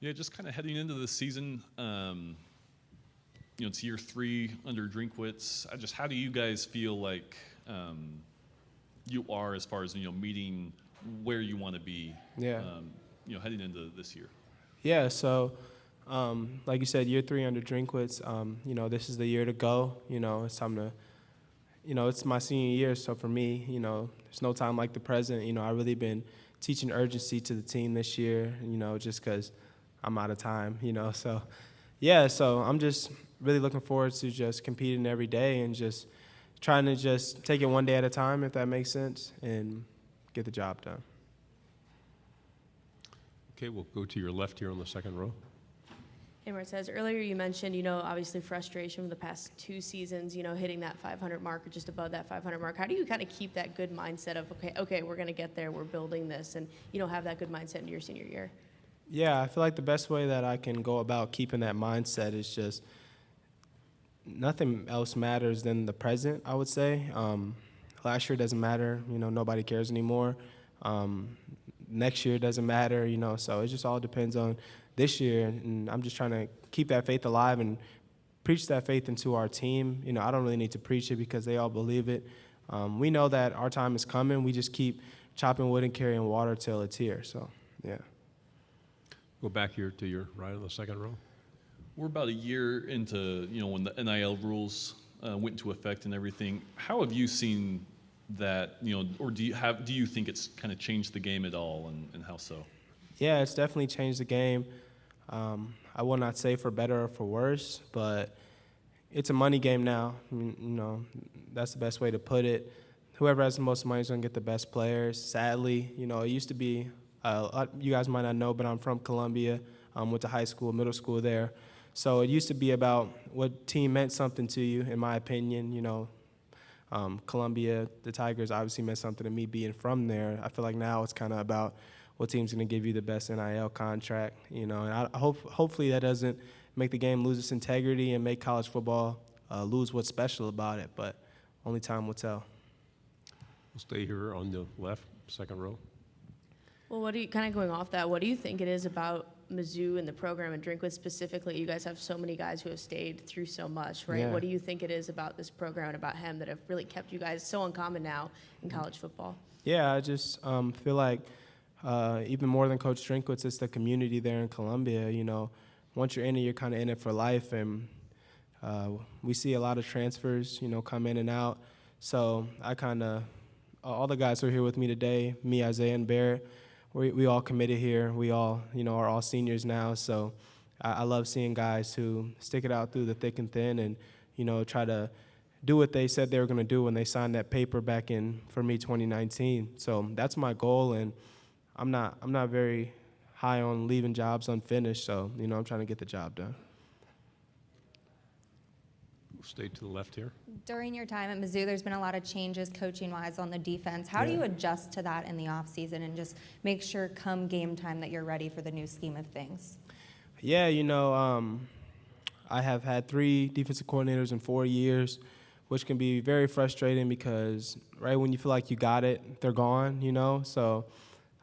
Yeah, just kind of heading into the season, it's year 3 under Drinkwitz. How do you guys feel like you are as far as, meeting where you want to be, heading into this year? Yeah, so like you said, year 3 under Drinkwitz, this is the year to go. It's time to, it's my senior year, so for me, there's no time like the present. I've really been teaching urgency to the team this year, just because I'm out of time, so so I'm just really looking forward to just competing every day and just trying to just take it one day at a time, if that makes sense, and get the job done. Okay, we'll go to your left here on the second row. Hey, Martez, earlier you mentioned, obviously frustration from the past 2 seasons, hitting that 500 mark or just above that 500 mark. How do you kind of keep that good mindset of, okay, we're going to get there, we're building this, and, have that good mindset into your senior year? Yeah, I feel like the best way that I can go about keeping that mindset is just nothing else matters than the present, I would say. Last year doesn't matter, nobody cares anymore. Next year doesn't matter, so it just all depends on this year. And I'm just trying to keep that faith alive and preach that faith into our team. I don't really need to preach it because they all believe it. We know that our time is coming. We just keep chopping wood and carrying water till it's here, so, yeah. Go back here to your right on the second row. We're about a year into, when the NIL rules went into effect and everything. How have you seen that, or do you think it's kind of changed the game at all, and how so? Yeah, it's definitely changed the game. I will not say for better or for worse, but it's a money game now. That's the best way to put it. Whoever has the most money is going to get the best players. Sadly, it used to be, you guys might not know, but I'm from Columbia. Went to high school, middle school there. So it used to be about what team meant something to you, in my opinion. Columbia, the Tigers obviously meant something to me being from there. I feel like now it's kind of about what team's going to give you the best NIL contract, and I hopefully that doesn't make the game lose its integrity and make college football lose what's special about it, but only time will tell. We'll stay here on the left, second row. Well, what do you, kind of going off that, what do you think it is about Mizzou and the program and Drinkwitz specifically? You guys have so many guys who have stayed through so much, right? Yeah. What do you think it is about this program and about him that have really kept you guys so uncommon now in college football? Yeah, I just feel like even more than Coach Drinkwitz, it's the community there in Columbia. Once you're in it, you're kind of in it for life, and we see a lot of transfers, come in and out. So I kind of, all the guys who are here with me today, me, Isaiah, and Barrett, we all committed here. We all, are all seniors now. So I love seeing guys who stick it out through the thick and thin and, try to do what they said they were going to do when they signed that paper back in, for me, 2019. So that's my goal, and I'm not very high on leaving jobs unfinished. So, I'm trying to get the job done. Stay to the left here. During your time at Mizzou, there's been a lot of changes coaching-wise on the defense. How do you adjust to that in the offseason and just make sure come game time that you're ready for the new scheme of things? Yeah, I have had 3 defensive coordinators in 4 years, which can be very frustrating because right when you feel like you got it, they're gone, So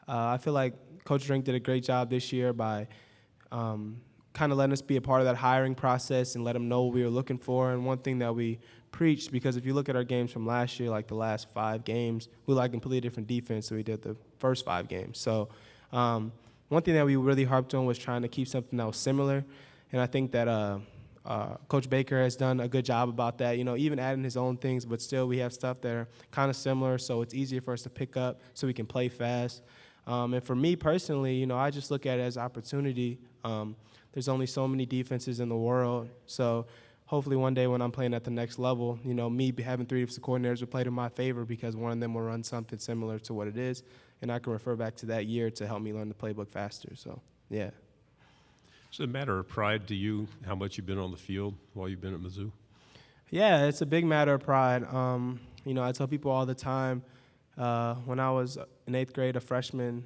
I feel like Coach Drink did a great job this year by kind of letting us be a part of that hiring process and let them know what we were looking for. And one thing that we preached, because if you look at our games from last year, like the last 5 games, we like completely different defense than we did the first 5 games. So one thing that we really harped on was trying to keep something that was similar. And I think that Coach Baker has done a good job about that, even adding his own things, but still we have stuff that are kind of similar, so it's easier for us to pick up so we can play fast. And for me personally, I just look at it as opportunity. There's only so many defenses in the world, so hopefully one day when I'm playing at the next level, me having 3 defensive coordinators will play to my favor because one of them will run something similar to what it is, and I can refer back to that year to help me learn the playbook faster. So, yeah. Is it a matter of pride to you how much you've been on the field while you've been at Mizzou? Yeah, it's a big matter of pride. I tell people all the time, when I was in 8th grade, a freshman,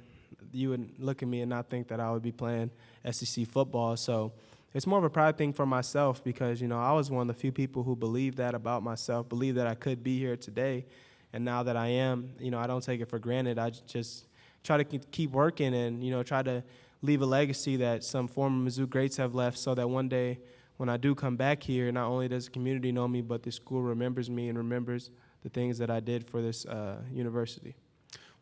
you would look at me and not think that I would be playing SEC football. So it's more of a pride thing for myself because, I was one of the few people who believed that about myself, believed that I could be here today. And now that I am, I don't take it for granted. I just try to keep working and, try to leave a legacy that some former Mizzou greats have left, so that one day when I do come back here, not only does the community know me, but the school remembers me and remembers the things that I did for this university.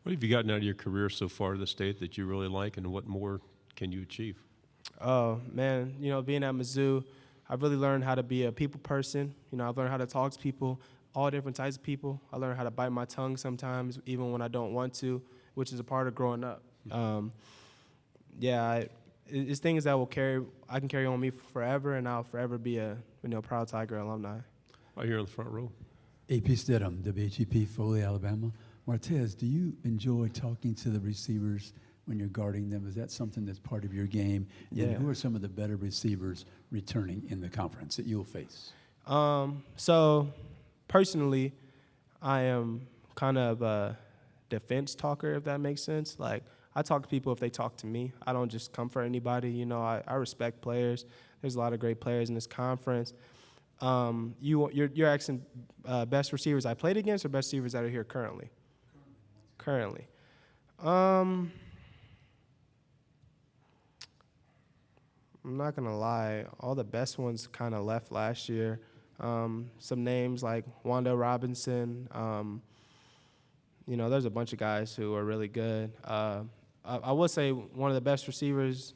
What have you gotten out of your career so far at the state that you really like, and what more can you achieve? Oh, man, being at Mizzou, I've really learned how to be a people person. I've learned how to talk to people, all different types of people. I learned how to bite my tongue sometimes, even when I don't want to, which is a part of growing up. It's things that I can carry on me forever, and I'll forever be a proud Tiger alumni. Right here in the front row. AP Stidham, WHEP, Foley, Alabama. Martez, do you enjoy talking to the receivers when you're guarding them? Is that something that's part of your game? And then who are some of the better receivers returning in the conference that you'll face? So personally, I am kind of a defense talker, if that makes sense. Like, I talk to people if they talk to me. I don't just come for anybody. I respect players. There's a lot of great players in this conference. You're asking best receivers I played against or best receivers that are here currently? Currently. I'm not going to lie. All the best ones kind of left last year. Some names like Wanda Robinson. There's a bunch of guys who are really good. I would say one of the best receivers,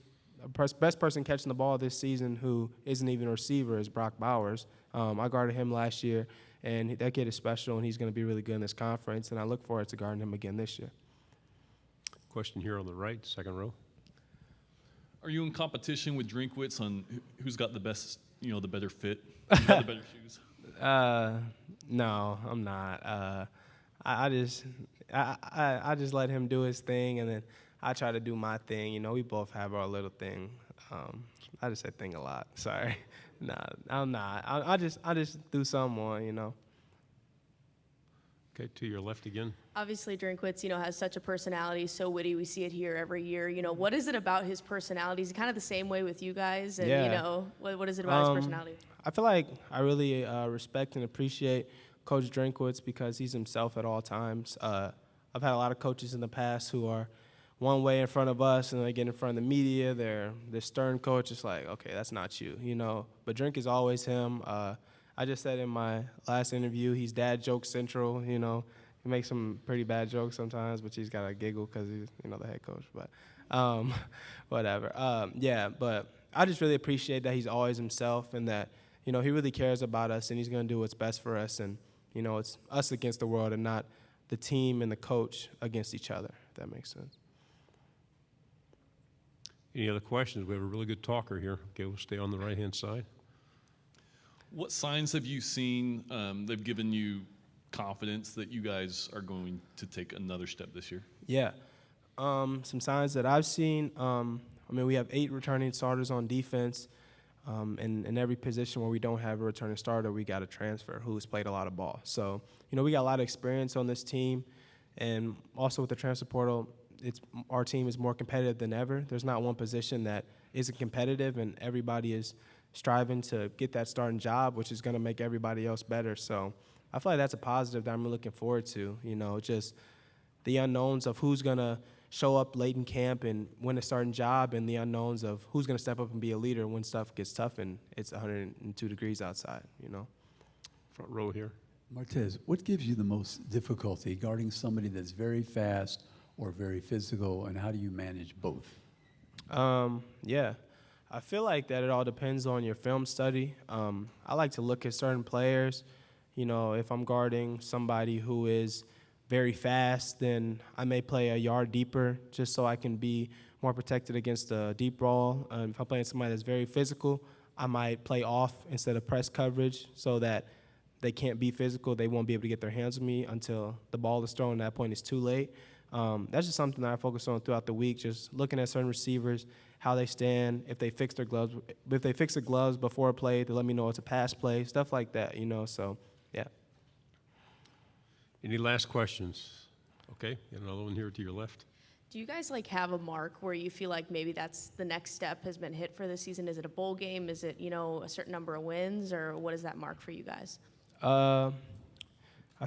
best person catching the ball this season who isn't even a receiver is Brock Bowers. I guarded him last year, and that kid is special, and he's going to be really good in this conference, and I look forward to guarding him again this year. Question here on the right, second row. Are you in competition with Drinkwitz on who's got the best, the better fit, who's got the better shoes? No, I'm not. I just let him do his thing, and then I try to do my thing. We both have our little thing. I just say thing a lot. Sorry. No, I'm not. I just do something more, Okay, to your left again. Obviously, Drinkwitz, has such a personality, so witty. We see it here every year. What is it about his personality? Is it kind of the same way with you guys? And, what is it about his personality? I feel like I really respect and appreciate Coach Drinkwitz because he's himself at all times. I've had a lot of coaches in the past who are one way in front of us, and they get in front of the media. They're stern coach. It's like, okay, that's not you, But Drink is always him. I just said in my last interview, he's dad joke central. He makes some pretty bad jokes sometimes, but he's got to giggle because he's the head coach. But whatever. But I just really appreciate that he's always himself, and that he really cares about us, and he's going to do what's best for us. And it's us against the world, and not the team and the coach against each other. If that makes sense. Any other questions? We have a really good talker here. Okay, we'll stay on the right-hand side. What signs have you seen they've given you confidence that you guys are going to take another step this year? Yeah. Some signs that I've seen, we have 8 returning starters on defense. In every position where we don't have a returning starter, we got a transfer who's played a lot of ball. So, we got a lot of experience on this team. And also with the transfer portal, our team is more competitive than ever. There's not one position that isn't competitive, and everybody is striving to get that starting job, which is going to make everybody else better. So I feel like that's a positive that I'm looking forward to, just the unknowns of who's going to show up late in camp and win a starting job, and the unknowns of who's going to step up and be a leader when stuff gets tough and it's 102 degrees outside, Front row here. Martez, what gives you the most difficulty guarding somebody that's very fast or very physical, and how do you manage both? I feel like that it all depends on your film study. I like to look at certain players. If I'm guarding somebody who is very fast, then I may play a yard deeper just so I can be more protected against a deep ball. If I'm playing somebody that's very physical, I might play off instead of press coverage so that they can't be physical. They won't be able to get their hands on me until the ball is thrown. At that point, it's too late. That's just something that I focus on throughout the week, just looking at certain receivers, how they stand, if they fix their gloves. If they fix the gloves before a play, they let me know it's a pass play, stuff like that, So, yeah. Any last questions? Okay, another one here to your left. Do you guys have a mark where you feel like maybe that's the next step has been hit for this season? Is it a bowl game? Is it, a certain number of wins, or what is that mark for you guys? I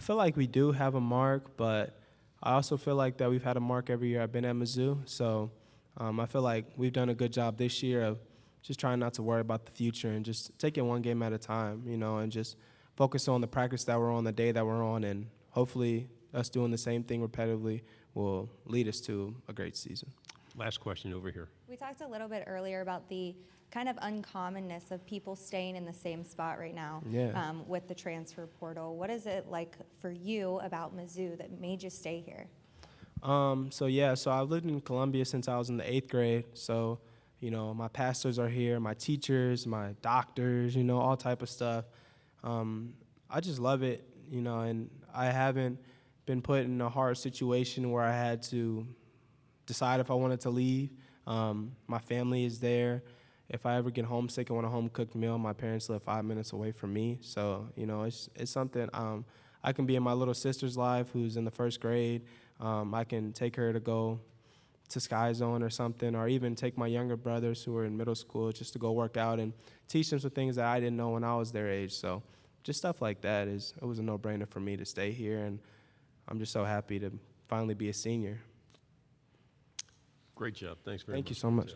feel like we do have a mark, but I also feel like that we've had a mark every year I've been at Mizzou. So I feel like we've done a good job this year of just trying not to worry about the future and just taking one game at a time, and just focus on the practice that we're on, the day that we're on, and hopefully us doing the same thing repetitively will lead us to a great season. Last question over here. We talked a little bit earlier about the kind of uncommonness of people staying in the same spot right now with the transfer portal. What is it like for you about Mizzou that made you stay here? So I've lived in Columbia since I was in the 8th grade. So, my pastors are here, my teachers, my doctors, all type of stuff. I just love it, and I haven't been put in a hard situation where I had to decide if I wanted to leave. My family is there. If I ever get homesick and want a home-cooked meal, my parents live 5 minutes away from me. So, it's something I can be in my little sister's life who's in the 1st grade. I can take her to go to Sky Zone or something, or even take my younger brothers who are in middle school just to go work out and teach them some things that I didn't know when I was their age. So just stuff like that it was a no-brainer for me to stay here, and I'm just so happy to finally be a senior. Great job. Thanks very much. Thank you so much.